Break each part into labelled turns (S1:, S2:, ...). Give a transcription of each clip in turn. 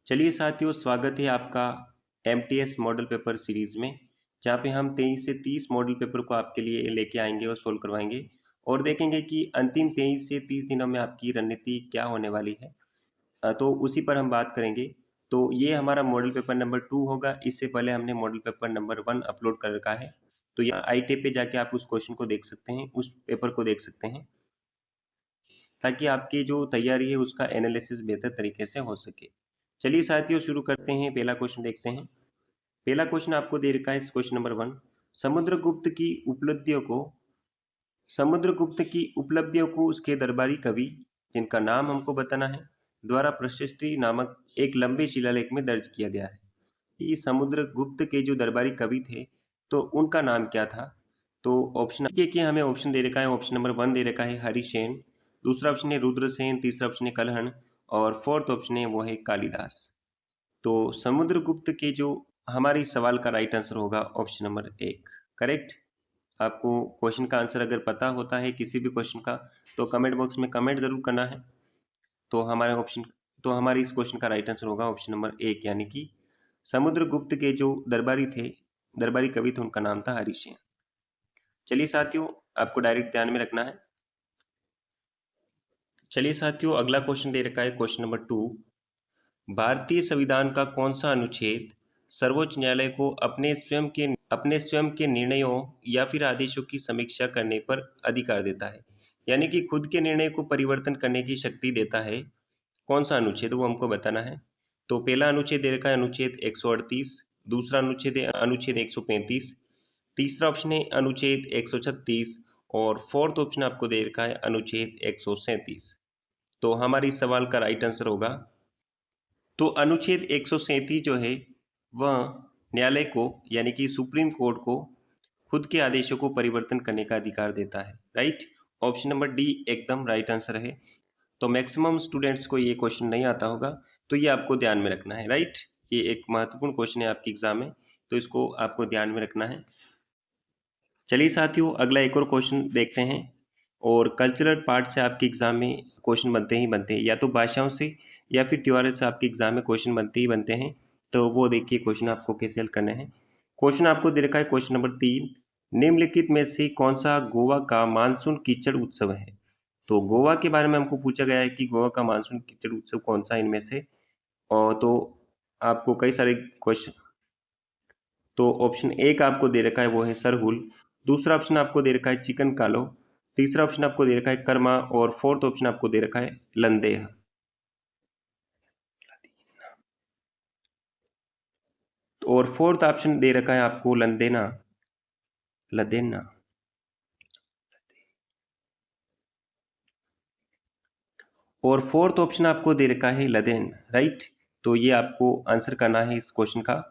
S1: चलिए साथियों, स्वागत है आपका एमटीएस मॉडल पेपर सीरीज में, जहाँ पे हम 23 से 30 मॉडल पेपर को आपके लिए लेके आएंगे और सोल्व करवाएंगे और देखेंगे कि अंतिम 23 से 30 दिनों में आपकी रणनीति क्या होने वाली है। तो उसी पर हम बात करेंगे। तो ये हमारा मॉडल पेपर नंबर 2 होगा। इससे पहले हमने मॉडल पेपर नंबर 1 अपलोड कर रखा है। तो यहाँ आई टेप पे जाके आप उस क्वेश्चन को देख सकते हैं, उस पेपर को देख सकते हैं, ताकि आपकी जो तैयारी है उसका एनालिसिस बेहतर तरीके से हो सके। चलिए साथियों, शुरू करते हैं। पहला क्वेश्चन देखते हैं। पहला क्वेश्चन आपको दे रखा है, क्वेश्चन नंबर 1। समुद्रगुप्त की उपलब्धियों को समुद्रगुप्त की उपलब्धियों को उसके दरबारी कवि, जिनका नाम हमको बताना है, द्वारा प्रशस्ति नामक एक लंबे शिलालेख में दर्ज किया गया है। ये समुद्रगुप्त के जो दरबारी कवि थे, तो उनका नाम क्या था? तो ऑप्शन के हमें ऑप्शन दे रखा है। ऑप्शन नंबर 1 दे रखा है हरिसेन, दूसरा ऑप्शन है रुद्रसेन, तीसरा ऑप्शन है कलहण और फोर्थ ऑप्शन है वो है कालिदास। तो समुद्रगुप्त के जो हमारे इस सवाल का राइट आंसर होगा ऑप्शन नंबर 1, करेक्ट। आपको क्वेश्चन का आंसर अगर पता होता है किसी भी क्वेश्चन का, तो कमेंट बॉक्स में कमेंट जरूर करना है। तो हमारे इस क्वेश्चन का राइट आंसर होगा ऑप्शन नंबर 1, यानी कि समुद्रगुप्त के जो दरबारी कवि थे, उनका नाम था हरिसेन। चलिए साथियों, आपको डायरेक्ट ध्यान में रखना है। चलिए साथियों, अगला क्वेश्चन दे रखा है, क्वेश्चन नंबर 2। भारतीय संविधान का कौन सा अनुच्छेद सर्वोच्च न्यायालय को अपने स्वयं के निर्णयों या फिर आदेशों की समीक्षा करने पर अधिकार देता है, यानी कि खुद के निर्णय को परिवर्तन करने की शक्ति देता है? कौन सा अनुच्छेद, वो हमको बताना है। तो पहला अनुच्छेद दे रखा है अनुच्छेद 138, दूसरा अनुच्छेद है अनुच्छेद 135, तीसरा ऑप्शन है अनुच्छेद 136 और फोर्थ ऑप्शन आपको दे रखा है अनुच्छेद 137। तो हमारे इस सवाल का राइट आंसर होगा, तो अनुच्छेद 137 जो है वह न्यायालय को, यानी कि सुप्रीम कोर्ट को, खुद के आदेशों को परिवर्तन करने का अधिकार देता है। राइट, ऑप्शन नंबर डी एकदम राइट आंसर है। तो मैक्सिमम स्टूडेंट्स को ये क्वेश्चन नहीं आता होगा, तो ये आपको ध्यान में रखना है। राइट, ये एक महत्वपूर्ण क्वेश्चन है आपके एग्जाम में, तो इसको आपको ध्यान में रखना है। चलिए साथियों, अगला एक और क्वेश्चन देखते हैं। और कल्चरल पार्ट से आपके एग्जाम में क्वेश्चन बनते ही बनते हैं, या तो भाषाओं से या फिर त्योहारों से आपके एग्जाम में क्वेश्चन बनते ही बनते हैं। तो वो देखिए क्वेश्चन आपको कैसे हल करने हैं। क्वेश्चन आपको दे रखा है, क्वेश्चन नंबर 3। निम्नलिखित में से कौन सा गोवा का मानसून कीचड़ उत्सव है? तो गोवा के बारे में हमको पूछा गया है कि गोवा का मानसून कीचड़ उत्सव कौन सा इनमें से। और तो आपको कई सारे क्वेश्चन, तो ऑप्शन एक आपको दे रखा है वो है सरहुल, दूसरा ऑप्शन आपको दे रखा है चिकन कालो, तीसरा ऑप्शन आपको दे रखा है कर्मा और फोर्थ ऑप्शन आपको दे रखा है लंदेह। और फोर्थ ऑप्शन दे रखा है आपको लंदेना, लदेना। और फोर्थ ऑप्शन आपको दे रखा है लदेन। राइट, तो ये आपको आंसर करना है इस क्वेश्चन का।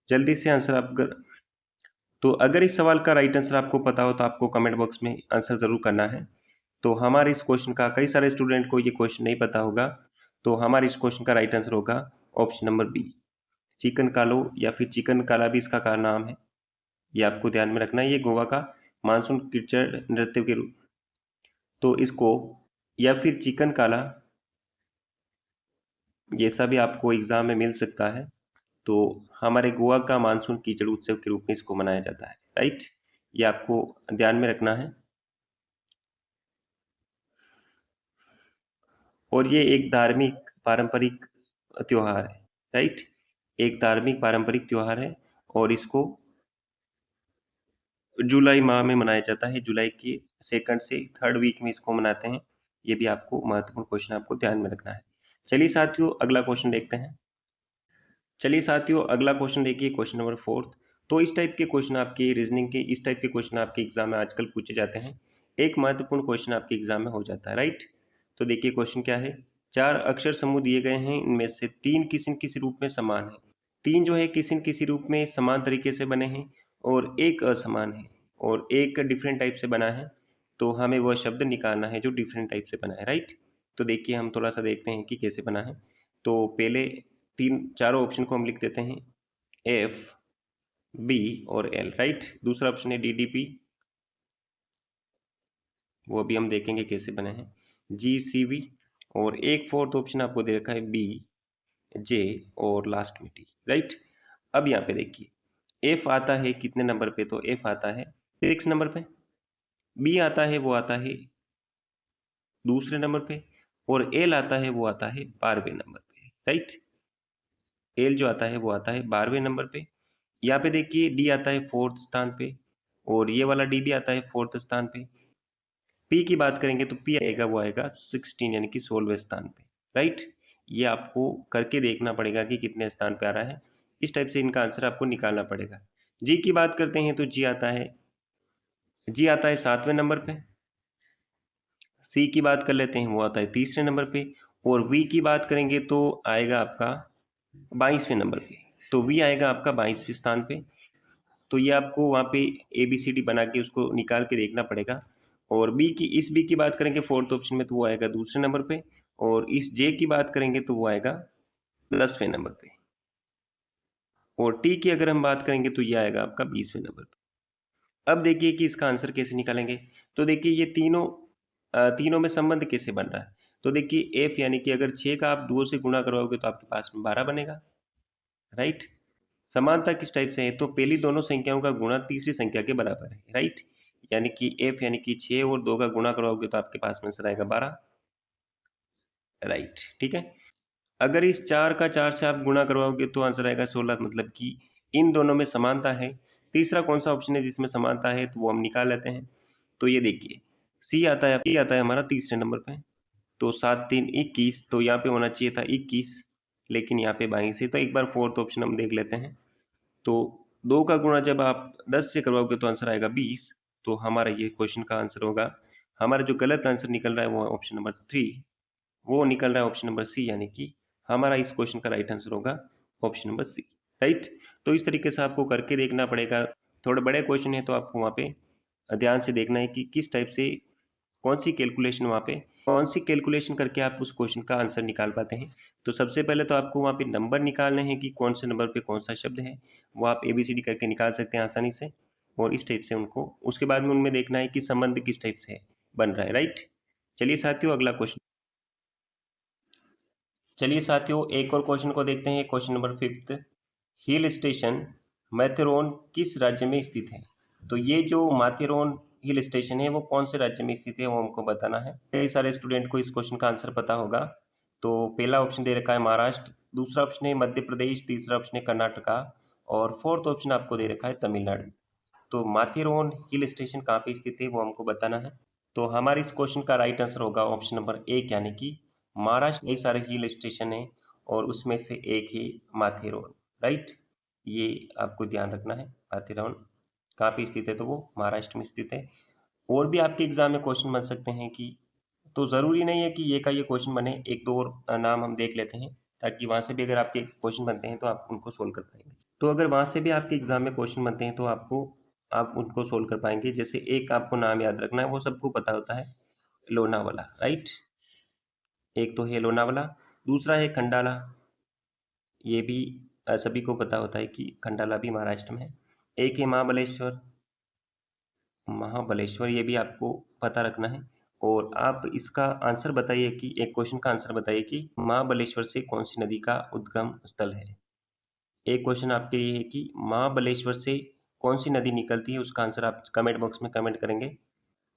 S1: जल्दी से आंसर आप तो अगर इस सवाल का राइट आंसर आपको पता हो तो आपको कमेंट बॉक्स में आंसर जरूर करना है। तो हमारे इस क्वेश्चन का, कई सारे स्टूडेंट को ये क्वेश्चन नहीं पता होगा, तो हमारे इस क्वेश्चन का राइट आंसर होगा ऑप्शन नंबर बी, चिकन कालो या फिर चिकन काला भी इसका का नाम है। ये आपको ध्यान में रखना है, ये गोवा का मानसून कीचड़ नृत्य के रूप, तो इसको, या फिर चिकन काला, ये सभी आपको एग्जाम में मिल सकता है। तो हमारे गोवा का मानसून कीचड़ उत्सव के रूप में इसको मनाया जाता है। राइट, ये आपको ध्यान में रखना है। और ये एक धार्मिक पारंपरिक त्योहार है। राइट, एक धार्मिक पारंपरिक त्योहार है और इसको जुलाई माह में मनाया जाता है। जुलाई के सेकंड से थर्ड वीक में इसको मनाते हैं। ये भी आपको महत्वपूर्ण क्वेश्चन आपको ध्यान में रखना है। चलिए साथियों, अगला क्वेश्चन देखते हैं। चलिए साथियों, अगला क्वेश्चन देखिए, क्वेश्चन नंबर 4। तो इस टाइप के क्वेश्चन आपके रीजनिंग के, इस टाइप के क्वेश्चन आपके एग्जाम में आजकल पूछे जाते हैं। एक महत्वपूर्ण क्वेश्चन आपके एग्जाम में हो जाता है। राइट, तो देखिए क्वेश्चन क्या है। चार अक्षर समूह दिए गए हैं, इनमें से तीन किसी न किसी रूप में समान है। तीन जो है किसी न किसी रूप में समान तरीके से बने हैं और एक असमान है और एक डिफरेंट टाइप से बना है। तो हमें वह शब्द निकालना है जो डिफरेंट टाइप से बना है। राइट, तो देखिए हम थोड़ा सा देखते हैं कि कैसे बना है। तो पहले तीन चारों ऑप्शन को हम लिख देते हैं, एफ, बी और एल। राइट, दूसरा ऑप्शन है डीडीपी, वो अभी हम देखेंगे कैसे बने हैं, जी सी वी। और एक फोर्थ ऑप्शन आपको दे रखा है बी, जे और लास्ट में टी, राइट। अब यहाँ पे देखिए एफ आता है कितने नंबर पे, तो एफ आता है 6 नंबर पे। बी आता है वो आता है दूसरे नंबर पे, और एल आता है वो आता है 12वें नंबर पे, राइट। एल जो आता है वो आता है 12वें नंबर पे। यहाँ पे देखिए डी आता है 4th स्थान पे, और ये वाला डी भी आता है 4th स्थान पे। पी की बात करेंगे तो पी आएगा वो आएगा 16 यानी कि 16वें स्थान पे, राइट। ये आपको करके देखना पड़ेगा कि कितने स्थान पे आ रहा है। इस टाइप से इनका आंसर आपको निकालना पड़ेगा। जी की बात करते हैं तो जी आता है 7वें नंबर पे। सी की बात कर लेते हैं वो आता है तीसरे नंबर पे, और वी की बात करेंगे तो आएगा आपका 22वें नंबर पे। तो वी आएगा आपका 22वें स्थान पे। तो ये आपको वहाँ पे ए बी सी डी बना के उसको निकाल के देखना पड़ेगा। और इस बी की बात करेंगे फोर्थ ऑप्शन में तो वो आएगा दूसरे नंबर पे, और इस जे की बात करेंगे तो वो आएगा 10वें नंबर पे, और टी की अगर हम बात करेंगे तो ये आएगा आपका 20वें नंबर पे। अब देखिए कि इसका आंसर कैसे निकालेंगे। तो देखिए ये तीनों में संबंध कैसे बन रहा है। तो देखिए एफ यानी कि अगर 6 का आप 2 से गुणा करवाओगे तो आपके पास में 12 बनेगा, राइट। समानता किस टाइप से है, तो पहली दोनों संख्याओं का गुणा तीसरी संख्या के बराबर है, राइट। यानी कि एफ यानी कि 6 और 2 का गुणा करवाओगे तो आपके पास में आंसर आएगा 12, राइट, ठीक है। अगर इस 4 का 4 से आप गुणा करवाओगे तो आंसर आएगा 16, मतलब कि इन दोनों में समानता है। तीसरा कौन सा ऑप्शन है जिसमें समानता है, तो वो हम निकाल लेते हैं। तो ये देखिए सी आता है हमारा तीसरे नंबर पे। तो 7 3 21, तो यहाँ पे होना चाहिए था 21, लेकिन यहाँ पे 22 है। तो एक बार फोर्थ ऑप्शन हम देख लेते हैं। तो 2 का गुणा जब आप 10 से करवाओगे तो आंसर आएगा 20। तो हमारा ये क्वेश्चन का आंसर होगा, हमारा जो गलत आंसर निकल रहा है वो ऑप्शन नंबर 3, वो निकल रहा है ऑप्शन नंबर सी, यानी कि हमारा इस क्वेश्चन का राइट आंसर होगा ऑप्शन नंबर सी, राइट। तो इस तरीके से आपको करके देखना पड़ेगा। थोड़े बड़े क्वेश्चन है तो आपको वहाँ पे ध्यान से देखना है कि किस टाइप से कौन सी कैलकुलेशन करके आप उस क्वेश्चन का आंसर निकाल पाते हैं। तो सबसे पहले तो आपको वहाँ पे नंबर निकालने हैं कि कौन से नंबर पे कौन सा शब्द है, वो आप एबीसीडी करके निकाल सकते हैं आसानी से। और इस टाइप से उनको उसके बाद में उनमें देखना है कि संबंध किस टाइप से बन रहा है, राइट। चलिए साथियों अगला क्वेश्चन चलिए साथियों एक और क्वेश्चन को देखते हैं। क्वेश्चन नंबर 5, हिल स्टेशन मैथेरोन किस राज्य में स्थित है। तो ये जो माथेरोन हिल स्टेशन है वो कौन से राज्य में स्थित है वो हमको बताना है। कई सारे स्टूडेंट को इस क्वेश्चन का आंसर पता होगा। तो पहला ऑप्शन दे रखा है महाराष्ट्र, दूसरा ऑप्शन है मध्य प्रदेश, तीसरा ऑप्शन है कर्नाटका, और फोर्थ ऑप्शन आपको दे रखा है तमिलनाडु। तो माथेरोन हिल स्टेशन कहाँ पे स्थित है वो हमको बताना है। तो हमारे इस क्वेश्चन का राइट आंसर होगा ऑप्शन नंबर एक, यानी कि महाराष्ट्र में कई सारे हिल स्टेशन है और उसमें से एक ही माथेरोन, राइट। ये आपको ध्यान रखना है। माथेरोन कहाँ पे स्थित है, तो वो महाराष्ट्र में स्थित है। और भी आपके एग्जाम में क्वेश्चन बन सकते हैं कि, तो ज़रूरी नहीं है कि ये का ये क्वेश्चन बने, एक दो और नाम हम देख लेते हैं ताकि वहाँ से भी अगर आपके क्वेश्चन बनते हैं तो आप उनको सोल्व कर पाएंगे। तो अगर वहाँ से भी आपके एग्जाम में क्वेश्चन बनते हैं तो आप उनको सोल्व कर पाएंगे। जैसे एक आपको नाम याद रखना है, वो सबको पता होता है, लोनावाला, राइट। एक तो है लोनावाला, दूसरा है खंडाला। ये भी सभी को पता होता है कि खंडाला भी महाराष्ट्र में है। एक है महाबलेश्वर, ये भी आपको पता रखना है। और आप इसका आंसर बताइए कि एक क्वेश्चन का आंसर बताइए कि महाबलेश्वर से कौन सी नदी का उद्गम स्थल है। एक क्वेश्चन आपके लिए है कि महाबलेश्वर से कौन सी नदी निकलती है, उसका आंसर आप कमेंट बॉक्स में कमेंट करेंगे।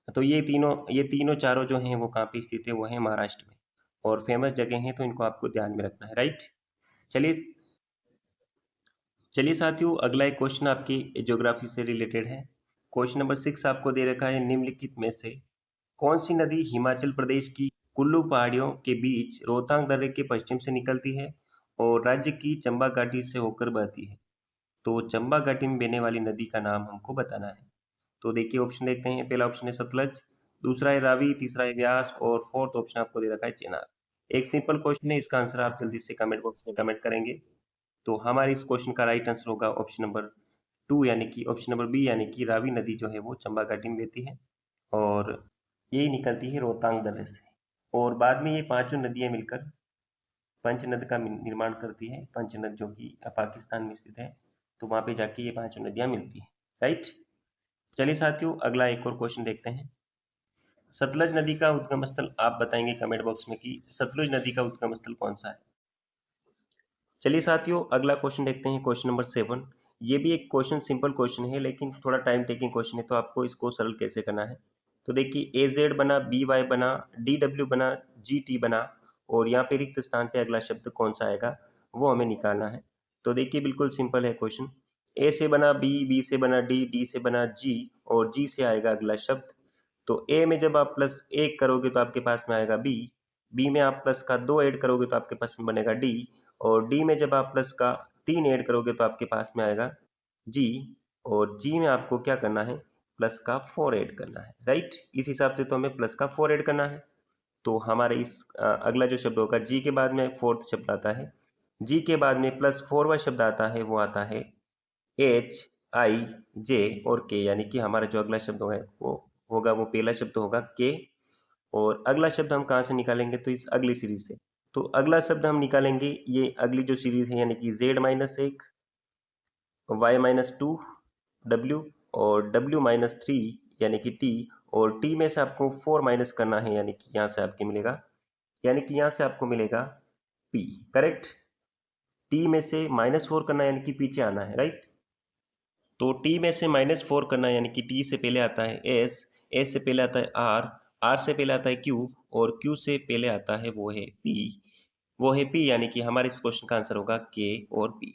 S1: तो ये तीनों चारों जो हैं वो कहाँ पे स्थित है, वो है महाराष्ट्र में, और फेमस जगह हैं तो इनको आपको ध्यान में रखना है, राइट। चलिए चलिए साथियों अगला एक क्वेश्चन आपकी ज्योग्राफी से रिलेटेड है। क्वेश्चन नंबर 6 आपको दे रखा है, निम्नलिखित में से कौन सी नदी हिमाचल प्रदेश की कुल्लू पहाड़ियों के बीच रोहतांग दर्रे के पश्चिम से निकलती है और राज्य की चंबा घाटी से होकर बहती है। तो चंबा घाटी में बहने वाली नदी का नाम हमको बताना है। तो देखिए ऑप्शन देखते हैं। पहला ऑप्शन है सतलज, दूसरा है रावी, तीसरा है व्यास, और फोर्थ ऑप्शन आपको दे रखा है चेनाब। एक सिंपल क्वेश्चन है, इसका आंसर आप जल्दी से कमेंट बॉक्स में कमेंट करेंगे। तो हमारे इस क्वेश्चन का राइट आंसर होगा ऑप्शन नंबर 2, यानी कि ऑप्शन नंबर बी, यानी कि रावी नदी जो है वो चंबा घाटी में बहती है और ये निकलती है रोहतांग दर्रे से। और बाद में ये पांचों नदियां मिलकर पंचनद का निर्माण करती है। पंचनद जो कि पाकिस्तान में स्थित है, तो वहां पे जाके ये पांचों नदियां मिलती है, राइट। चलिए साथियों अगला एक और क्वेश्चन देखते हैं। सतलज नदी का उद्गम स्थल आप बताएंगे कमेंट बॉक्स में कि सतलुज नदी का उद्गम स्थल कौन सा है। चलिए साथियों, अगला क्वेश्चन देखते हैं, क्वेश्चन नंबर 7। ये भी एक क्वेश्चन सिंपल क्वेश्चन है, लेकिन थोड़ा टाइम टेकिंग क्वेश्चन है, तो आपको इसको सरल कैसे करना है। तो देखिए, ए जेड बना, बी वाई बना, डी डब्ल्यू बना, जी टी बना, और यहाँ पे रिक्त स्थान पे अगला शब्द कौन सा आएगा वो हमें निकालना है। तो देखिए, बिल्कुल सिंपल है क्वेश्चन। ए से बना बी, बी से बना डी, डी से बना जी, और जी से आएगा अगला शब्द। तो ए में जब आप प्लस एक करोगे तो आपके पास में आएगा बी, बी में आप प्लस का दो ऐड करोगे तो आपके पास में बनेगा डी, और डी में जब आप प्लस का तीन ऐड करोगे तो आपके पास में आएगा जी, और जी में आपको क्या करना है, प्लस का फोर ऐड करना है, राइट। इस हिसाब से तो हमें प्लस का फोर ऐड करना है। तो हमारे इस अगला जो शब्द होगा, जी के बाद में फोर्थ शब्द आता है, जी के बाद में प्लस फोरवा शब्द आता है, वो आता है एच आई जे और के, यानी कि हमारा जो अगला शब्द होगा वो पहला शब्द होगा के। और अगला शब्द हम कहाँ से निकालेंगे, तो इस अगली सीरीज से। तो अगला शब्द हम निकालेंगे ये अगली जो सीरीज है, यानी कि z माइनस एक, y माइनस टू, डब्ल्यू, और w माइनस थ्री, यानी कि t, और t में से आपको फोर माइनस करना है, यानी कि यहाँ से आपके मिलेगा, यानी कि यहाँ से आपको मिलेगा p, करेक्ट। t में से माइनस फोर करना है, यानी कि पीछे आना है, राइट। तो t में से माइनस फोर करना है, यानी कि t से पहले आता है s, s से पहले आता है r, r से पहले आता है q, और q से पहले आता है वो है p, यानी कि हमारे इस क्वेश्चन का आंसर होगा k और p।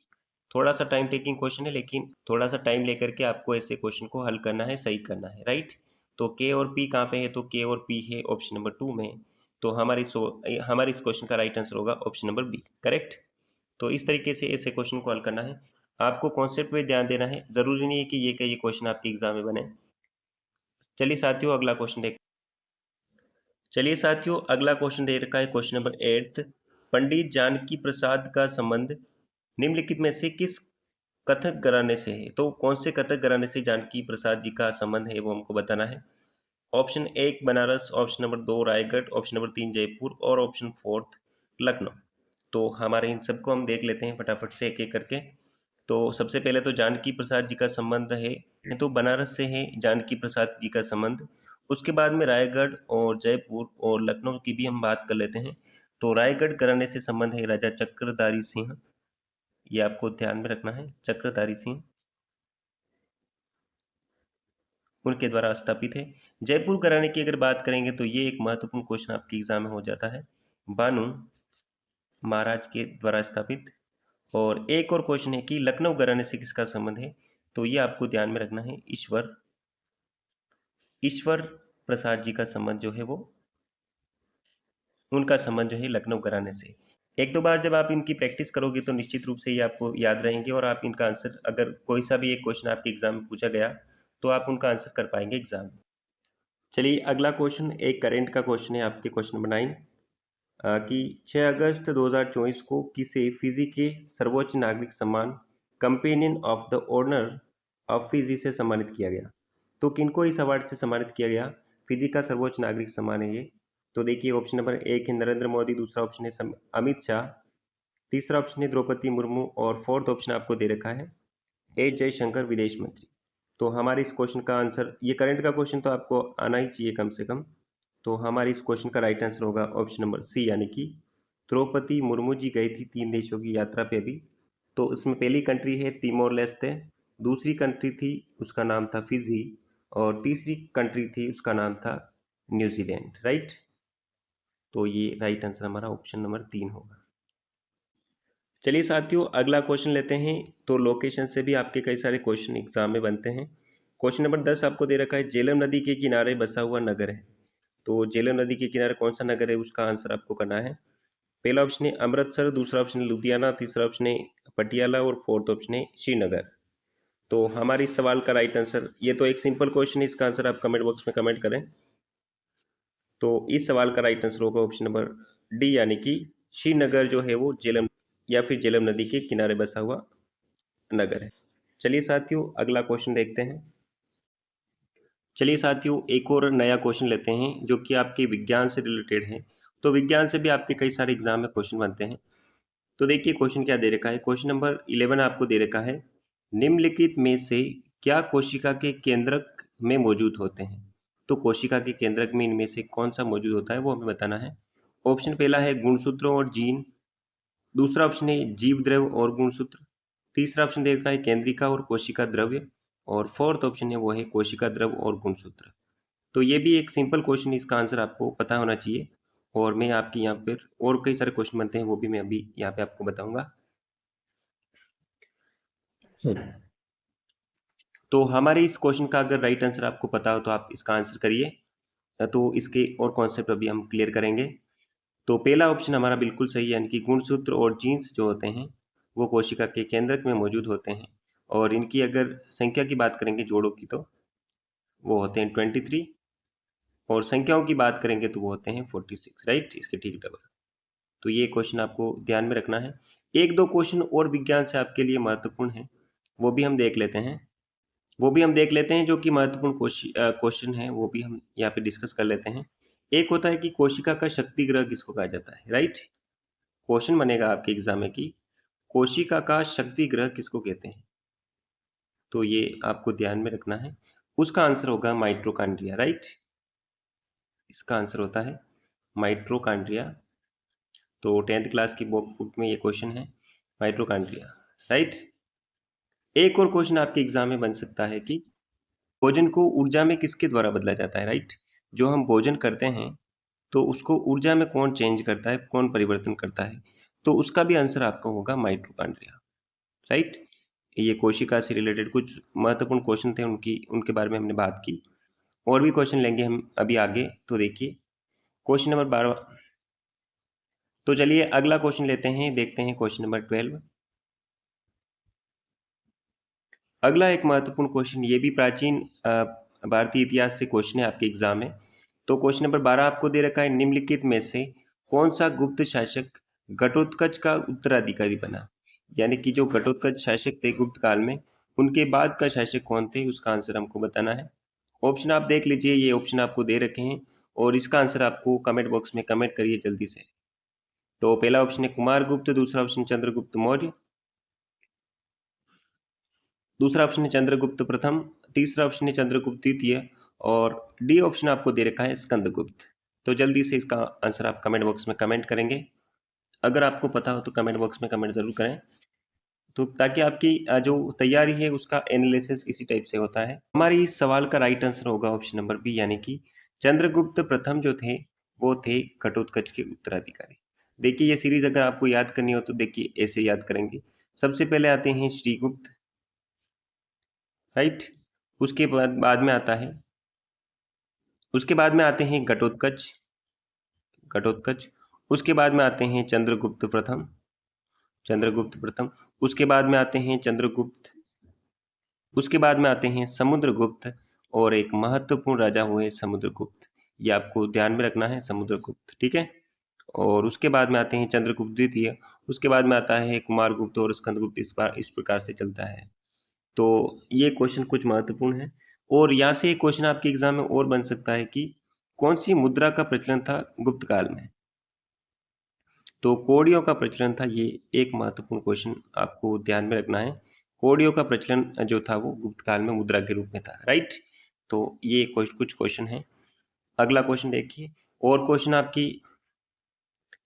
S1: थोड़ा सा टाइम टेकिंग क्वेश्चन है, लेकिन थोड़ा सा टाइम लेकर के आपको ऐसे क्वेश्चन को हल करना है, सही करना है, राइट। तो k और p कहाँ पे है, तो k और p है ऑप्शन नंबर 2 में। तो हमारे इस क्वेश्चन का राइट आंसर होगा ऑप्शन नंबर बी, करेक्ट। तो इस तरीके से ऐसे क्वेश्चन को हल करना है। आपको कॉन्सेप्ट पे ध्यान देना है, जरूरी नहीं है कि ये क्वेश्चन आपके एग्जाम में बने। चलिए साथियों, अगला क्वेश्चन देख चलिए साथियों, अगला क्वेश्चन दे रखा है, क्वेश्चन नंबर 8। पंडित जानकी प्रसाद का संबंध निम्नलिखित में से किस कथक घराने से है। तो कौन से कथक घराने से जानकी प्रसाद जी का संबंध है वो हमको बताना है। ऑप्शन एक Banaras, option number 2 Raigarh, option number 3 Jaipur, और ऑप्शन फोर्थ लखनऊ। तो हमारे इन सबको हम देख लेते हैं फटाफट से एक एक करके। तो सबसे पहले तो जानकी प्रसाद जी का संबंध है, तो बनारस से है जानकी प्रसाद जी का संबंध। उसके बाद में रायगढ़ और जयपुर और लखनऊ की भी हम बात कर लेते हैं। तो रायगढ़ घराने से संबंध है राजा चक्रधारी सिंह, ये आपको ध्यान में रखना है, चक्रधारी सिंह उनके द्वारा स्थापित है। जयपुर घराने की अगर बात करेंगे तो ये एक महत्वपूर्ण क्वेश्चन आपके एग्जाम में हो जाता है, बानू महाराज के द्वारा स्थापित। और एक और क्वेश्चन है कि लखनऊ घराने से किसका संबंध है। तो ये आपको ध्यान में रखना है, ईश्वर ईश्वर प्रसाद जी का संबंध जो है वो, उनका संबंध जो है लखनऊ घराने से। एक दो बार जब आप इनकी प्रैक्टिस करोगे तो निश्चित रूप से ये आपको याद रहेंगे, और आप इनका आंसर, अगर कोई सा भी एक क्वेश्चन आपके एग्जाम में पूछा गया तो आप उनका आंसर कर पाएंगे एग्जाम में। चलिए अगला क्वेश्चन एक करेंट का क्वेश्चन है आपके, क्वेश्चन नंबर 9, कि 6 अगस्त 2024 को किसे फिजी के सर्वोच्च नागरिक सम्मान companion of the order of Fiji से सम्मानित किया गया। तो किनको इस अवार्ड से सम्मानित किया गया, फिजी का सर्वोच्च नागरिक सम्मान है ये। तो देखिए, ऑप्शन नंबर एक है नरेंद्र मोदी, दूसरा ऑप्शन है अमित शाह, तीसरा ऑप्शन है द्रौपदी मुर्मू, और फोर्थ ऑप्शन आपको दे रखा है एस जयशंकर विदेश मंत्री। तो हमारे इस क्वेश्चन का आंसर, ये करंट का क्वेश्चन तो आपको आना ही चाहिए कम से कम। तो हमारे इस क्वेश्चन का राइट आंसर होगा ऑप्शन नंबर सी, यानी कि द्रौपदी मुर्मू जी गई थी 3 देशों की यात्रा पे अभी। तो इसमें पहली कंट्री है तिमोर लेस्ते, दूसरी कंट्री थी उसका नाम था फिजी, और तीसरी कंट्री थी उसका नाम था न्यूजीलैंड, राइट। तो ये राइट आंसर हमारा ऑप्शन नंबर 3 होगा। चलिए साथियों, अगला क्वेश्चन लेते हैं। तो लोकेशन से भी आपके कई सारे क्वेश्चन एग्जाम में बनते हैं। क्वेश्चन नंबर 10 आपको दे रखा है, झेलम नदी के किनारे बसा हुआ नगर है। तो झेलम नदी के किनारे कौन सा नगर है, उसका आंसर आपको करना है। पहला ऑप्शन है अमृतसर, दूसरा ऑप्शन है लुधियाना, तीसरा ऑप्शन है पटियाला, और फोर्थ ऑप्शन है श्रीनगर। तो हमारे इस सवाल का राइट आंसर, ये तो एक सिंपल क्वेश्चन है, इसका आंसर आप कमेंट बॉक्स में कमेंट करें। तो इस सवाल का राइट आंसर होगा ऑप्शन नंबर डी, यानी कि श्रीनगर जो है वो झेलम या फिर झेलम नदी के किनारे बसा हुआ नगर है। चलिए साथियों, अगला क्वेश्चन देखते हैं। चलिए साथियों, एक और नया क्वेश्चन लेते हैं जो कि आपके विज्ञान से रिलेटेड है। तो विज्ञान से भी आपके कई सारे एग्जाम में क्वेश्चन बनते हैं। तो देखिए क्वेश्चन क्या दे रखा है, क्वेश्चन नंबर 11 आपको दे रखा है, निम्नलिखित में से क्या कोशिका के केंद्रक में मौजूद होते हैं। तो कोशिका के केंद्रक में इनमें से कौन सा मौजूद होता है वो हमें बताना है। ऑप्शन पहला है गुणसूत्रों और जीन, दूसरा ऑप्शन है जीव द्रव्य और गुणसूत्र। तीसरा ऑप्शन दे रखा है केंद्रिका और कोशिका द्रव्य। और फोर्थ ऑप्शन है वो है कोशिका द्रव्य और गुणसूत्र। तो ये भी एक सिंपल क्वेश्चन है, इसका आंसर आपको पता होना चाहिए। और मैं आपके यहाँ पर और कई सारे क्वेश्चन बनते हैं, वो भी मैं अभी यहाँ पे आपको बताऊंगा। तो हमारे इस क्वेश्चन का अगर राइट आंसर आपको पता हो तो आप इसका आंसर करिए, तो इसके और कॉन्सेप्ट अभी हम क्लियर करेंगे। तो पहला ऑप्शन हमारा बिल्कुल सही है, यानी कि गुणसूत्र और जीन्स जो होते हैं वो कोशिका के केंद्रक में मौजूद होते हैं। और इनकी अगर संख्या की बात करेंगे जोड़ों की, तो वो होते हैं 23। और संख्याओं की बात करेंगे तो वो होते हैं 46, राइट, इसके ठीक डबल। तो ये क्वेश्चन आपको ध्यान में रखना है। एक दो क्वेश्चन और विज्ञान से आपके लिए महत्वपूर्ण है, वो भी हम देख लेते हैं। जो कि महत्वपूर्ण क्वेश्चन है, वो भी हम यहाँ पे डिस्कस कर लेते हैं। एक होता है कि कोशिका का शक्ति ग्रह किसको कहा जाता है, राइट। क्वेश्चन बनेगा आपके एग्जाम में कि कोशिका का शक्ति ग्रह किसको कहते हैं। तो ये आपको ध्यान में रखना है। उसका आंसर होगा माइटोकॉन्ड्रिया, राइट। इसका आंसर होता है माइटोकॉन्ड्रिया। तो 10th क्लास की बुक में ये क्वेश्चन है, माइटोकॉन्ड्रिया, राइट। एक और क्वेश्चन आपके एग्जाम में बन सकता है कि भोजन को ऊर्जा में किसके द्वारा बदला जाता है, राइट। जो हम भोजन करते हैं तो उसको ऊर्जा में कौन चेंज करता है, कौन परिवर्तन करता है। तो उसका भी आंसर आपका होगा माइटोकॉन्ड्रिया, राइट। ये कोशिका से रिलेटेड कुछ महत्वपूर्ण क्वेश्चन थे, उनकी उनके बारे में हमने बात की। और भी क्वेश्चन लेंगे हम अभी आगे। तो देखिए क्वेश्चन नंबर 12। तो चलिए अगला क्वेश्चन लेते हैं, देखते हैं क्वेश्चन नंबर 12। अगला एक महत्वपूर्ण क्वेश्चन, ये भी प्राचीन भारतीय इतिहास से क्वेश्चन है आपके एग्जाम में। तो क्वेश्चन नंबर 12 आपको दे रखा है, निम्नलिखित में से कौन सा गुप्त शासक घटोत्कच का उत्तराधिकारी बना। यानी कि जो घटोत्कच शासक थे गुप्त काल में, उनके बाद का शासक कौन थे, उसका आंसर हमको बताना है। ऑप्शन आप देख लीजिए, ये ऑप्शन आपको दे रखे हैं और इसका आंसर आपको कमेंट बॉक्स में कमेंट करिए जल्दी से। तो पहला ऑप्शन है कुमार गुप्त, दूसरा ऑप्शन चंद्रगुप्त मौर्य, दूसरा ऑप्शन है चंद्रगुप्त प्रथम, तीसरा ऑप्शन है चंद्रगुप्त द्वितीय, और डी ऑप्शन आपको दे रखा है स्कंदगुप्त। तो जल्दी से इसका आंसर आप कमेंट बॉक्स में कमेंट करेंगे। अगर आपको पता हो तो कमेंट बॉक्स में कमेंट जरूर करें, तो ताकि आपकी जो तैयारी है उसका एनालिसिस इसी टाइप से होता है। हमारी इस सवाल का राइट आंसर होगा ऑप्शन नंबर बी, यानी कि चंद्रगुप्त प्रथम जो थे वो थे घटोत्कच के उत्तराधिकारी। देखिए ये सीरीज अगर आपको याद करनी हो तो देखिए ऐसे याद करेंगे। सबसे पहले आते हैं श्रीगुप्त, राइट। उसके बाद बाद में आता है उसके बाद में आते हैं घटोत्कच, घटोत्कच। उसके बाद में आते हैं चंद्रगुप्त प्रथम, चंद्रगुप्त प्रथम। उसके बाद में आते हैं चंद्रगुप्त, उसके बाद में आते हैं समुद्रगुप्त। और एक महत्वपूर्ण राजा हुए समुद्रगुप्त, ये आपको ध्यान में रखना है, समुद्रगुप्त, ठीक है। और उसके बाद में आते हैं चंद्रगुप्त द्वितीय। उसके बाद में आता है कुमारगुप्त और स्कंदगुप्त, इस प्रकार से चलता है। तो ये क्वेश्चन कुछ महत्वपूर्ण है। और यहाँ से एक क्वेश्चन आपके एग्जाम में और बन सकता है कि कौन सी मुद्रा का प्रचलन था गुप्त काल में। तो कौड़ियों का प्रचलन था, ये एक महत्वपूर्ण क्वेश्चन आपको ध्यान में रखना है। कौड़ियों का प्रचलन जो था वो गुप्त काल में मुद्रा के रूप में था, राइट। तो ये कुछ क्वेश्चन है। अगला क्वेश्चन देखिए। और क्वेश्चन आपकी,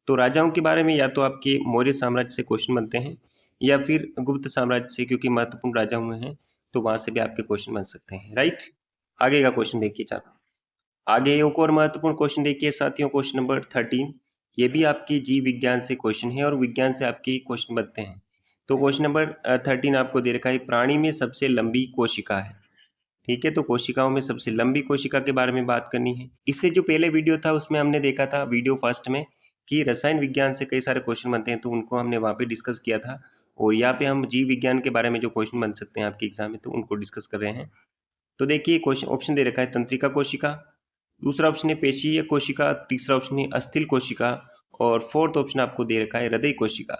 S1: तो राजाओं के बारे में या तो आपके मौर्य साम्राज्य से क्वेश्चन बनते हैं या फिर गुप्त साम्राज्य से, क्योंकि महत्वपूर्ण राजा हुए हैं तो वहां से भी आपके क्वेश्चन बन सकते हैं, राइट। आगे का क्वेश्चन देखिए चार। आगे एक और महत्वपूर्ण क्वेश्चन देखिए साथियों, क्वेश्चन नंबर 13। ये भी आपकी जीव विज्ञान से क्वेश्चन है और विज्ञान से आपके क्वेश्चन बनते हैं। तो क्वेश्चन नंबर 13 आपको दे रखा है, प्राणी में सबसे लंबी कोशिका है, ठीक है। तो कोशिकाओं में सबसे लंबी कोशिका के बारे में बात करनी है। इससे जो पहले वीडियो था उसमें हमने देखा था वीडियो फर्स्ट में कि रसायन विज्ञान से कई सारे क्वेश्चन बनते हैं, तो उनको हमने वहाँ पे डिस्कस किया था। और यहाँ पे हम जीव विज्ञान के बारे में जो क्वेश्चन बन सकते हैं आपके एग्जाम में, तो उनको डिस्कस कर रहे हैं। तो देखिए क्वेश्चन ऑप्शन दे रखा है तंत्रिका कोशिका, दूसरा ऑप्शन है पेशीय कोशिका, तीसरा ऑप्शन है अस्थिल कोशिका, और फोर्थ ऑप्शन आपको दे रखा है हृदय कोशिका।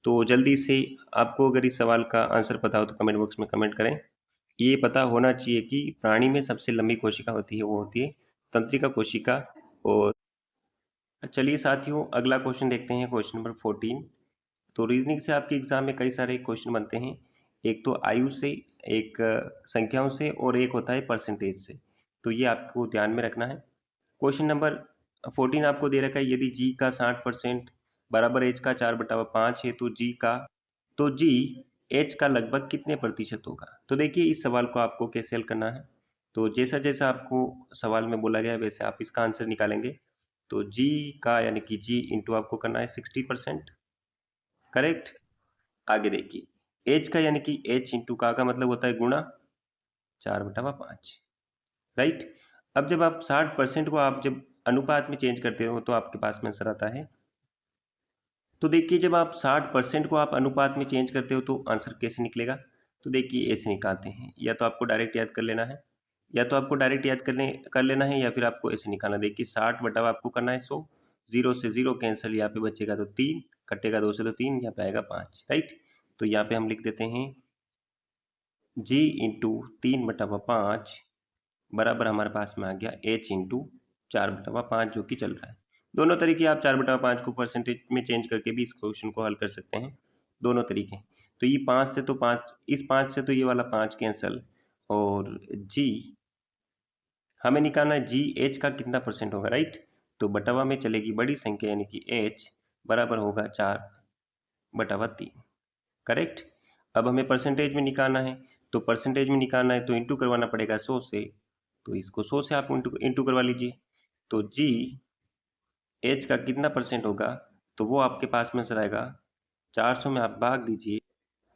S1: तो जल्दी से आपको अगर इस सवाल का आंसर पता हो तो कमेंट बॉक्स में कमेंट करें। ये पता होना चाहिए कि प्राणी में सबसे लंबी कोशिका होती है वो होती है तंत्रिका कोशिका। और चलिए साथियों अगला क्वेश्चन देखते हैं, क्वेश्चन नंबर 14। तो रीजनिंग से आपके एग्जाम में कई सारे क्वेश्चन बनते हैं। एक तो आयु से, एक संख्याओं से, और एक होता है परसेंटेज से। तो ये आपको ध्यान में रखना है। क्वेश्चन नंबर 14 आपको दे रखा है, यदि जी का 60% बराबर एच का 4/5 है, तो जी एच का लगभग कितने प्रतिशत होगा। तो देखिए इस सवाल को आपको कैसे हल करना है। तो जैसा जैसा आपको सवाल में बोला गया है वैसे आप इसका आंसर निकालेंगे। तो जी का यानी कि जी इंटू आपको करना है 60%, करेक्ट। आगे देखिए एच का यानी कि एच इंटू का मतलब होता है गुणा 4/5, राइट। अब जब आप 60% को आप जब अनुपात में चेंज करते हो तो आपके पास में आंसर आता है। तो देखिए जब आप 60% को आप अनुपात में चेंज करते हो तो आंसर कैसे निकलेगा। तो देखिए ऐसे निकालते हैं, या तो आपको डायरेक्ट याद कर लेना है, कर लेना है, या फिर आपको ऐसे निकालना। देखिए 60 बटा आपको करना है 100, 0 से 0 कैंसिल, यहाँ पे बचेगा तो 3, कटेगा 2 से तो 3, यहाँ पे आएगा 5, राइट। तो यहाँ पे हम लिख देते हैं जी इंटू 3/5 बराबर हमारे पास में आ गया एच इंटू 4/5 जो कि चल रहा है। दोनों तरीके आप 4/5 को परसेंटेज में चेंज करके भी इस क्वेश्चन को हल कर सकते हैं, दोनों तरीके। तो ये 5 से तो 5, इस 5 से तो ये वाला 5 कैंसल, और जी हमें निकालना है जी एच का कितना परसेंट होगा, राइट। तो बटावा में चलेगी बड़ी संख्या यानी कि एच बराबर होगा 4/3, करेक्ट। अब हमें परसेंटेज में निकालना है, तो परसेंटेज में निकालना है तो इंटू करवाना पड़ेगा 100 से, तो इसको 100 से आप इंटू करवा लीजिए। तो जी एच का कितना परसेंट होगा, तो वो आपके पास में सर आएगा 400 में आप भाग दीजिए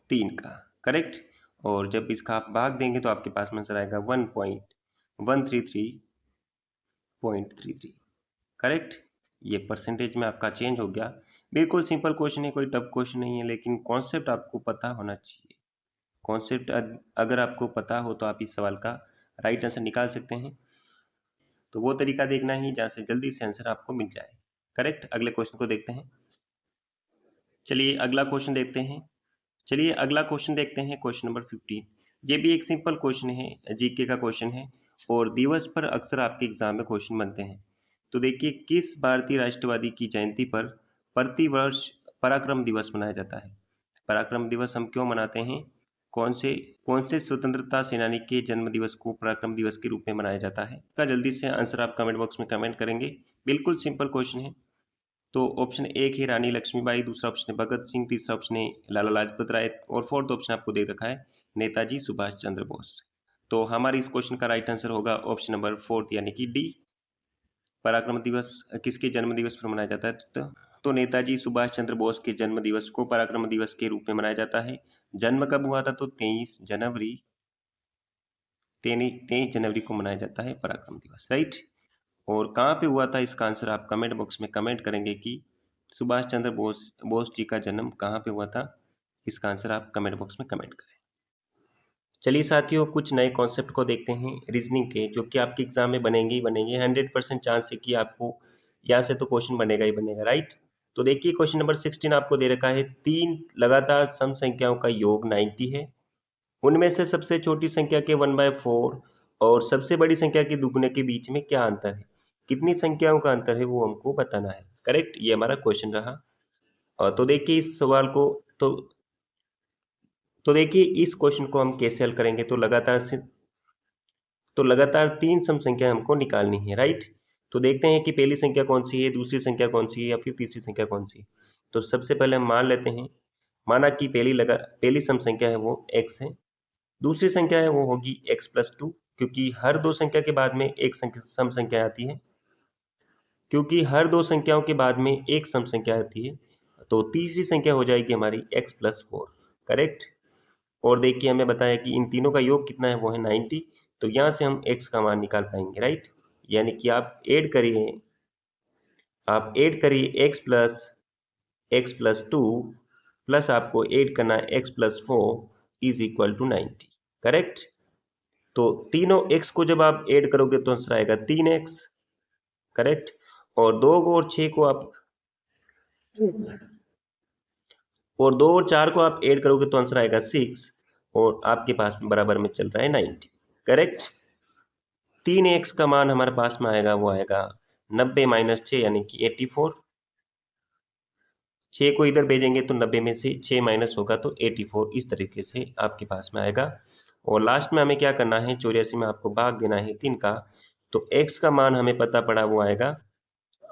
S1: 3 का, करेक्ट। और जब इसका आप भाग देंगे तो आपके पास में सर आएगा 1.133.33, करेक्ट। ये परसेंटेज में आपका चेंज हो गया। बिल्कुल सिंपल क्वेश्चन है, कोई टफ क्वेश्चन नहीं है, लेकिन कॉन्सेप्ट आपको पता होना चाहिए। कॉन्सेप्ट अगर आपको पता हो तो आप इस सवाल का राइट आंसर निकाल सकते हैं। तो वो तरीका देखना ही जहाँ से जल्दी से आंसर आपको मिल जाए, करेक्ट। अगले क्वेश्चन को देखते हैं। चलिए अगला क्वेश्चन देखते हैं। Question number 15। ये भी एक सिंपल क्वेश्चन है, जीके का क्वेश्चन है, और दिवस पर अक्सर आपके एग्जाम में क्वेश्चन बनते हैं। तो देखिए किस भारतीय राष्ट्रवादी की जयंती पर प्रतिवर्ष पराक्रम दिवस मनाया जाता है। पराक्रम दिवस हम क्यों मनाते हैं, कौन से स्वतंत्रता सेनानी के जन्म दिवस को पराक्रम दिवस के रूप में मनाया जाता है। इसका जल्दी से आंसर आप कमेंट बॉक्स में कमेंट करेंगे। बिल्कुल सिंपल क्वेश्चन है। तो ऑप्शन एक है रानी लक्ष्मीबाई, दूसरा ऑप्शन है भगत सिंह, तीसरा ऑप्शन है लाला लाजपत राय, और फोर्थ ऑप्शन आपको दे रखा है नेताजी सुभाष चंद्र बोस। तो हमारी इस क्वेश्चन का राइट आंसर होगा ऑप्शन नंबर 4 यानी कि डी। पराक्रम दिवस किसके जन्म दिवस पर मनाया जाता है, तो नेताजी सुभाष चंद्र बोस के जन्म दिवस को पराक्रम दिवस के रूप में मनाया जाता है। जन्म कब हुआ था, तो 23 जनवरी को मनाया जाता है पराक्रम दिवस, राइट। और कहाँ पे हुआ था, इसका आंसर आप कमेंट बॉक्स में कमेंट करेंगे कि सुभाष चंद्र बोस जी का जन्म कहाँ पे हुआ था। इसका आंसर आप कमेंट बॉक्स में कमेंट करें। चलिए साथियों कुछ नए कॉन्सेप्ट को देखते हैं रीजनिंग के, जो कि आपके एग्जाम में बनेंगे ही बनेंगे। 100% चांस है कि आपको यहाँ से तो क्वेश्चन बनेगा ही बनेगा, राइट। तो देखिए क्वेश्चन नंबर 16 आपको दे रखा है, 3 लगातार सम संख्याओं का योग 90 है। उनमें से सबसे छोटी संख्या के 1/4 और सबसे बड़ी संख्या के दुगुने के बीच में क्या अंतर है। कितनी संख्याओं का अंतर है वो हमको बताना है, करेक्ट। ये हमारा क्वेश्चन रहा। और तो देखिए इस सवाल को तो देखिए इस क्वेश्चन को हम कैसे हल करेंगे। तो लगातार 3 सम संख्या हमको निकालनी है, राइट। तो देखते हैं कि पहली संख्या कौन सी है, दूसरी संख्या कौन सी है, या फिर तीसरी संख्या कौन सी है। तो सबसे पहले हम मान लेते हैं, माना कि पहली सम संख्या है वो x है, दूसरी संख्या है वो होगी x+2, क्योंकि हर दो संख्या के बाद में एक सम संख्या आती है, तो तीसरी संख्या हो जाएगी हमारी x+4, करेक्ट। और देखिए हमें बताया कि इन तीनों का योग कितना है, वो है 90। तो यहाँ से हम x का मान निकाल पाएंगे, राइट। यानी कि आप ऐड करिए x+2 प्लस आपको ऐड करना है x+4 is equal to 90, correct. तो तीनों x को जब आप ऐड करोगे तो आंसर आएगा 3x, करेक्ट। और 2 और 6 को आप और 2 और 4 को आप ऐड करोगे तो आंसर आएगा 6, और आपके पास में बराबर में चल रहा है 90, करेक्ट। 3x का मान हमारे पास में आएगा, वो आएगा 90 - 6 यानी कि 84। 6 को इधर भेजेंगे तो 90 में से 6 माइनस होगा तो 84, इस तरीके से आपके पास में आएगा। और लास्ट में हमें क्या करना है, 84 में आपको भाग देना है 3 का। तो x का मान हमें पता पड़ा वो आएगा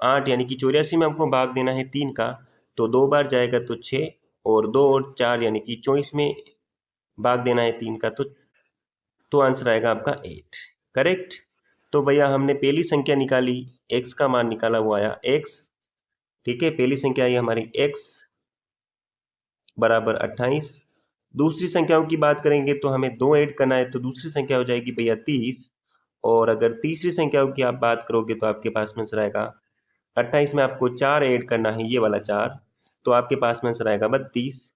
S1: 8, यानी कि 84 में हमको भाग देना है 3 का, तो 2 बार जाएगा तो 6 और 2 और 4 यानी कि 24 में भाग देना है 3 का, तो आंसर आएगा आपका 8। करेक्ट। तो भैया हमने पहली संख्या निकाली, x का मान निकाला, वो आया x। ठीक है, पहली संख्या आई हमारी x बराबर 28। दूसरी संख्याओं की बात करेंगे तो हमें 2 ऐड करना है, तो दूसरी संख्या हो जाएगी भैया 30। और अगर तीसरी संख्याओं की आप बात करोगे तो आपके पास में आंसर आएगा 28 में आपको 4 ऐड करना है, ये वाला 4, तो आपके पास में आंसर आएगा 32।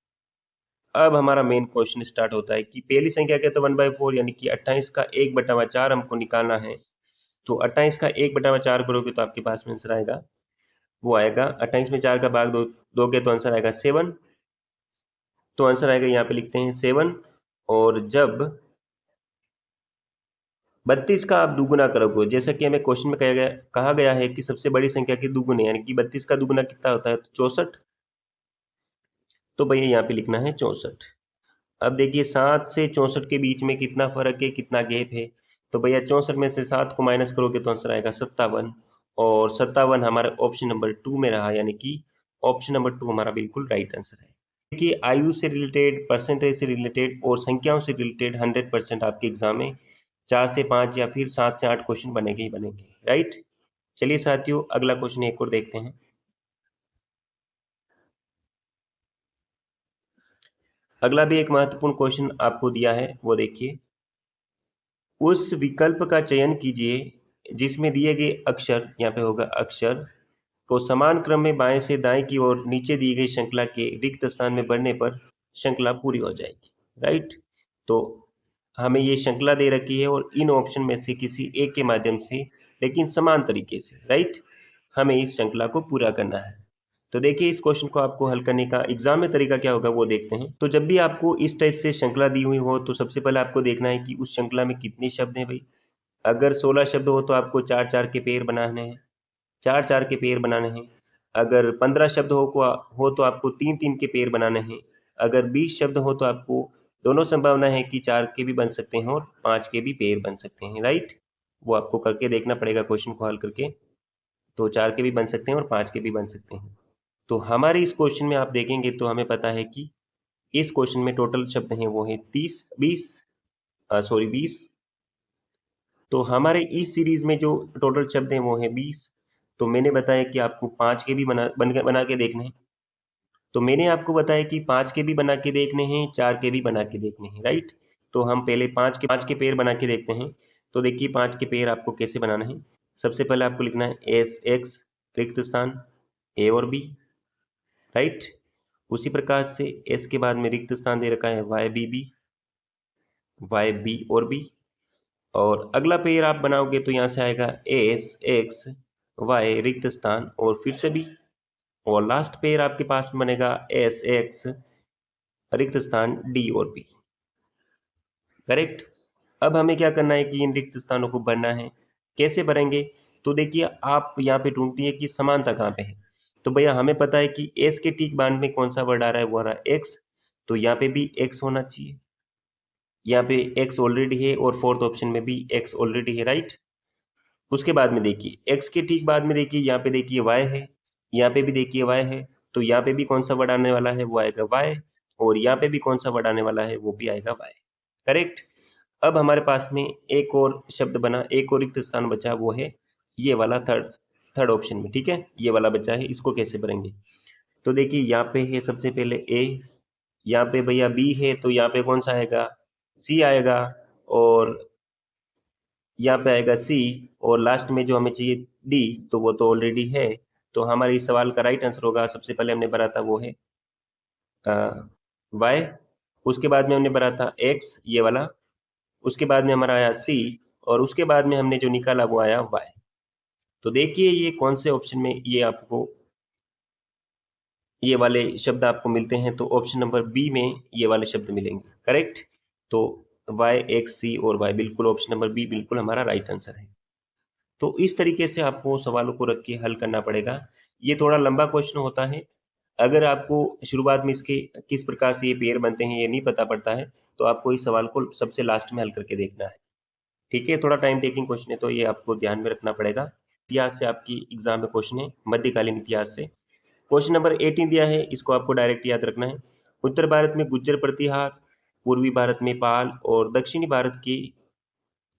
S1: अब हमारा मेन क्वेश्चन स्टार्ट होता है कि पहली संख्या क्या, तो 1/4 यानी कि 28 का 1/4 हमको निकालना है। तो 28 का 1/4 करोगे तो आपके पास में आंसर आएगा, वो आएगा 28 में 4 का भाग दोगे तो आंसर आएगा 7। तो आंसर आएगा, यहाँ पे लिखते हैं 7। और जब 32 का आप दुगुना करोगे, जैसा कि हमें क्वेश्चन में कहा गया है कि सबसे बड़ी संख्या के दुगुने, यानी कि 32 का दुगुना कितना होता है, तो 64। तो भैया यहाँ पे लिखना है 64। अब देखिए 7 से 64 के बीच में कितना फर्क है, कितना गैप है। तो भैया 64 में से 7 को माइनस करोगे तो आंसर आएगा 57। और 57 हमारा ऑप्शन नंबर 2 में रहा, यानी कि ऑप्शन नंबर 2 हमारा बिल्कुल राइट आंसर है। देखिए आयु से रिलेटेड, परसेंटेज से रिलेटेड और संख्याओं से रिलेटेड 100% आपके एग्जाम में 4 से 5 या फिर 7 से 8 क्वेश्चन बनेंगे ही बनेंगे, राइट। चलिए साथियों, अगला क्वेश्चन एक और देखते हैं। अगला भी एक महत्वपूर्ण क्वेश्चन आपको दिया है, वो देखिए। उस विकल्प का चयन कीजिए जिसमें दिए गए अक्षर, यहाँ पे होगा अक्षर, को समान क्रम में बाएं से दाएं की ओर नीचे दी गई श्रृंखला के रिक्त स्थान में बढ़ने पर श्रृंखला पूरी हो जाएगी, राइट। तो हमें ये श्रृंखला दे रखी है और इन ऑप्शन में से किसी एक के माध्यम से, लेकिन समान तरीके से, राइट, हमें इस श्रृंखला को पूरा करना है। तो देखिए इस क्वेश्चन को आपको हल करने का एग्जाम में तरीका क्या होगा वो देखते हैं। तो जब भी आपको इस टाइप से श्रृंखला दी हुई हो तो सबसे पहले आपको देखना है कि उस श्रृंखला में कितने शब्द हैं भाई। अगर 16 शब्द हो तो आपको 4-4 के पेयर बनाने हैं, 4-4 के पेयर बनाने हैं। अगर 15 शब्द हो तो आपको 3-3 के पेयर बनाने हैं। अगर 20 शब्द हो तो आपको दोनों संभावना है कि 4 के भी बन सकते हैं और 5 के भी पेयर बन सकते हैं, राइट। वो आपको करके देखना पड़ेगा क्वेश्चन को हल करके। तो 4 के भी बन सकते हैं और 5 के भी बन सकते हैं। तो हमारे इस क्वेश्चन में आप देखेंगे तो हमें पता है कि इस क्वेश्चन में टोटल शब्द हैं वो है 20। तो हमारे इस सीरीज में जो टोटल शब्द हैं वो है 20। तो मैंने बताया कि आपको 5 के भी बना के देखने हैं। तो मैंने आपको बताया कि 5 के भी बना के देखने हैं, 4 के भी बना के देखने हैं, राइट। तो हम पहले 5 के पेयर बना के देखते हैं। तो देखिए 5 के पेयर आपको कैसे बनाना है। सबसे पहले आपको लिखना है एस एक्स रिक्त स्थान ए और बी, राइट। उसी प्रकार से एस के बाद में रिक्त स्थान दे रखा है Y B B, Y B और बी। और अगला पेयर आप बनाओगे तो यहाँ से आएगा एस एक्स वाई रिक्त स्थान और फिर से बी। और लास्ट पेयर आपके पास में बनेगा एस एक्स रिक्त स्थान डी और बी, करेक्ट। अब हमें क्या करना है कि इन रिक्त स्थानों को भरना है। कैसे भरेंगे, तो देखिए आप यहाँ पे ढूंढती है कि समानता कहाँ पे है। तो भैया हमें पता है कि एस के ठीक बाद में कौन सा वर्ड आ रहा है, वो आ रहा है एक्स। तो यहाँ पे भी एक्स होना चाहिए, यहाँ पे एक्स ऑलरेडी है और फोर्थ ऑप्शन में भी एक्स ऑलरेडी है, राइट। उसके बाद में देखिए एक्स के ठीक बाद में देखिए यहाँ पे देखिए वाई है, यहाँ पे भी देखिए वाई है। तो यहाँ पे भी कौन सा वर्ड आने वाला है, वो आएगा वाई। और यहाँ पे भी कौन सा वर्ड आने वाला है, वो भी आएगा वाई, करेक्ट। अब हमारे पास में एक और शब्द बना, एक और रिक्त स्थान बचा, वो है ये वाला थर्ड थर्ड ऑप्शन में, ठीक है, ये वाला बचा है। इसको कैसे भरेंगे, तो देखिए यहाँ पे है सबसे पहले ए, यहाँ पे भैया बी है, तो यहाँ पे कौन सा आएगा, सी आएगा। और यहाँ पे आएगा सी। और लास्ट में जो हमें चाहिए डी, तो वो तो ऑलरेडी है। तो हमारे इस सवाल का राइट आंसर होगा, सबसे पहले हमने भरा था वो है वाई। उसके बाद में हमने भरा था एक्स ये वाला। उसके बाद में हमारा आया सी। और उसके बाद में हमने जो निकाला वो आया वाई। तो देखिए ये कौन से ऑप्शन में ये आपको ये वाले शब्द आपको मिलते हैं, तो ऑप्शन नंबर बी में ये वाले शब्द मिलेंगे, करेक्ट। तो वाई एक्स सी और वाई, बिल्कुल ऑप्शन नंबर बी बिल्कुल हमारा राइट आंसर है। तो इस तरीके से आपको सवालों को रख के हल करना पड़ेगा। ये थोड़ा लंबा क्वेश्चन होता है। अगर आपको शुरुआत में इसके किस प्रकार से ये पेयर बनते हैं ये नहीं पता पड़ता है, तो आपको इस सवाल को सबसे लास्ट में हल करके देखना है, ठीक है। थोड़ा टाइम टेकिंग क्वेश्चन है, तो ये आपको ध्यान में रखना पड़ेगा। इतिहास से आपकी एग्जाम में क्वेश्चन है, मध्यकालीन इतिहास से। क्वेश्चन नंबर 18 दिया है, इसको आपको डायरेक्ट याद रखना है। उत्तर भारत में गुज्जर प्रतिहार, पूर्वी भारत में पाल और दक्षिणी भारत के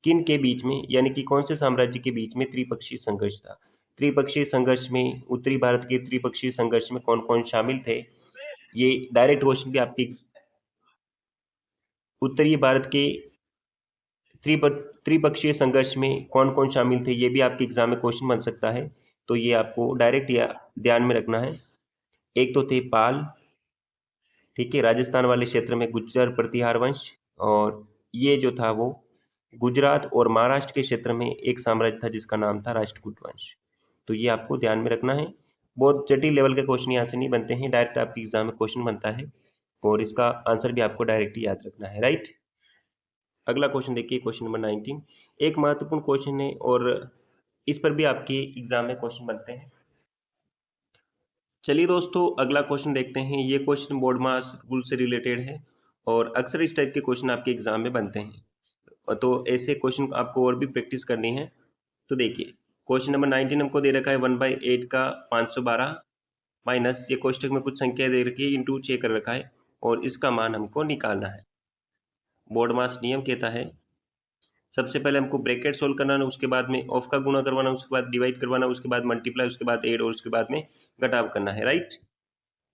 S1: किन के बीच में, यानी कि कौन से साम्राज्य के बीच में त्रिपक्षीय संघर्ष था। त्रिपक्षीय संघर्ष में, उत्तरी भारत के त्रिपक्षीय संघर्ष में कौन कौन शामिल थे, ये डायरेक्ट क्वेश्चन भी आपके उत्तरी भारत के त्रिपक्षीय संघर्ष में कौन कौन शामिल थे, ये भी आपके एग्जाम में क्वेश्चन बन सकता है। तो ये आपको डायरेक्ट या ध्यान में रखना है। एक तो थे पाल, ठीक है, राजस्थान वाले क्षेत्र में गुज्जर प्रतिहार वंश, और ये जो था वो गुजरात और महाराष्ट्र के क्षेत्र में एक साम्राज्य था जिसका नाम था राष्ट्रकूट वंश। तो ये आपको ध्यान में रखना है। बहुत जटिल लेवल के क्वेश्चन यहाँ से नहीं बनते हैं, डायरेक्ट आपके एग्जाम में क्वेश्चन बनता है और इसका आंसर भी आपको डायरेक्ट ही याद रखना है, राइट। अगला क्वेश्चन देखिए, क्वेश्चन नंबर 19। एक महत्वपूर्ण क्वेश्चन है और इस पर भी आपके एग्जाम में क्वेश्चन बनते हैं। चलिए दोस्तों, अगला क्वेश्चन देखते हैं। ये क्वेश्चन बोर्ड मास रूल से रिलेटेड है और अक्सर इस टाइप के क्वेश्चन आपके एग्जाम में बनते हैं, तो ऐसे क्वेश्चन आपको और भी प्रैक्टिस करनी है। तो देखिए, क्वेश्चन नंबर 19 हमको दे रखा है 1/8 का 512 माइनस, ये कोष्टक में कुछ संख्या दे रखी है, इंटू 6 कर रखा है और इसका मान हमको निकालना है। बोर्ड मास नियम कहता है सबसे पहले हमको ब्रैकेट सोल्व करना है, उसके बाद में ऑफ का गुणा करवाना, उसके बाद डिवाइड करवाना, उसके बाद मल्टीप्लाई, उसके बाद ऐड और उसके बाद में घटाव करना है, राइट।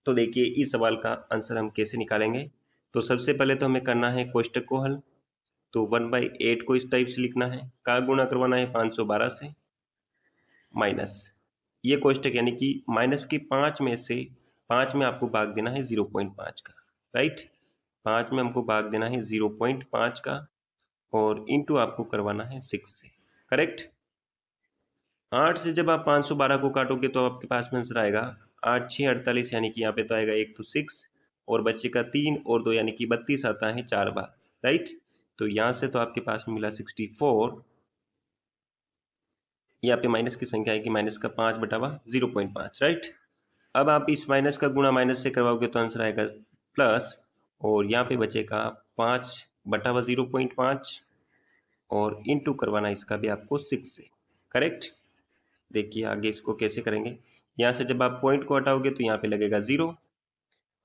S1: तो देखिए इस सवाल का आंसर हम कैसे निकालेंगे। तो सबसे पहले तो हमें करना है कोष्टक को हल। तो 1/8 को इस टाइप से लिखना है, का गुणा करवाना है 512 से, माइनस ये कोष्टक यानी कि माइनस के 5 में से 5 में आपको भाग देना है 0.5 का, राइट। 5 में हमको भाग देना है 0.5 का और इंटू आपको करवाना है 6 से, करेक्ट। 8 से जब आप 512 को काटोगे तो आपके पास में आंसर आएगा 8 6 48, यानी कि यहाँ पे तो आएगा एक तो 6 और बच्चे का 3 और 2 यानी कि 32 आता है 4 बार, राइट। तो यहाँ से तो आपके पास में मिला 64, यहाँ पे माइनस की संख्या है कि माइनस का 5/0.5, राइट। अब आप इस माइनस का गुणा माइनस से करवाओगे तो आंसर आएगा प्लस, और यहाँ पे बचेगा 5/0.5 और इंटू करवाना इसका भी आपको 6 से, करेक्ट। देखिए आगे इसको कैसे करेंगे। यहाँ से जब आप पॉइंट को हटाओगे तो यहाँ पे लगेगा 0,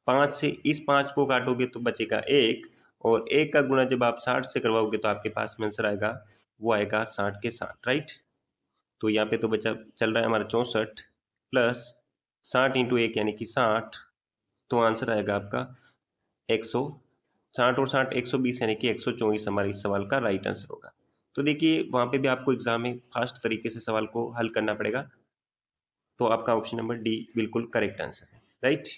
S1: 5 से इस 5 को काटोगे तो बचेगा 1, और 1 का गुणा जब आप 60 से करवाओगे तो आपके पास में आंसर आएगा, वो आएगा 60 के 60, राइट। तो यहाँ पे तो बचा चल रहा है हमारा 64 प्लस 60 इंटू 1 यानी कि 60, तो आंसर आएगा आपका 160 और 60 120 यानी कि 124 हमारे इस सवाल का राइट आंसर होगा। तो देखिए वहाँ पे भी आपको एग्जाम में फास्ट तरीके से सवाल को हल करना पड़ेगा, तो आपका ऑप्शन नंबर डी बिल्कुल करेक्ट आंसर है, राइट।